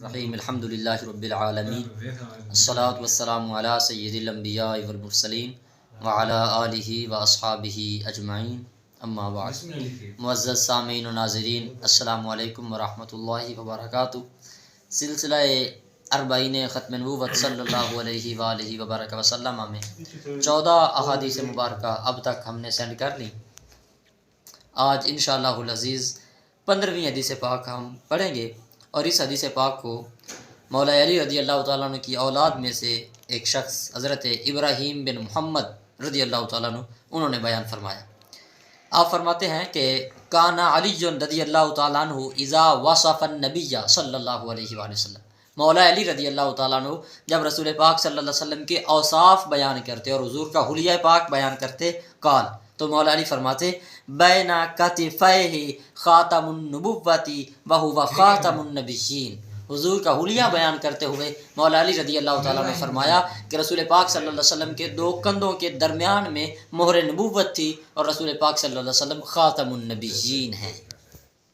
رحیم الحمد للہ رب العالمین الصلاۃ والسلام علی سید الانبیاء والمرسلین وعلی آلہ واصحابہ اجمعین اما بعد۔ معزز سامعین و ناظرین، السلام علیکم ورحمۃ اللہ وبرکاتہ۔ سلسلہ اربعین ختم نبوت صلی اللہ علیہ وآلہ وبرکہ وسلم میں 14 احادیث مبارکہ اب تک ہم نے سینڈ کر لی۔ آج انشاءاللہ العزیز 15ویں حدیث پاک ہم پڑھیں گے، اور اس حدیث پاک کو مولا علی رضی اللہ تعالیٰ عنہ کی اولاد میں سے ایک شخص حضرت ابراہیم بن محمد رضی اللہ تعالیٰ عنہ انہوں نے بیان فرمایا۔ آپ فرماتے ہیں کہ کانا علی رضی اللہ تعالیٰ عنہ اذا وصف النبی صلی اللہ علیہ وآلہ وسلم، مولا علی رضی اللہ تعالیٰ عنہ جب رسول پاک صلی اللہ علیہ وسلم کے اوصاف بیان کرتے اور حضور کا حلیہ پاک بیان کرتے، قال تو مولا علی فرماتے بین کتفیہ خاتم النبوۃ وہو خاتم النبیین، حضور کا حلیہ بیان کرتے ہوئے مولا علی رضی اللہ تعالیٰ نے فرمایا کہ رسول پاک صلی اللہ علیہ وسلم کے دو کندھوں کے درمیان میں مہر نبوت تھی، اور رسول پاک صلی اللہ علیہ وسلم خاتم النبیین ہیں۔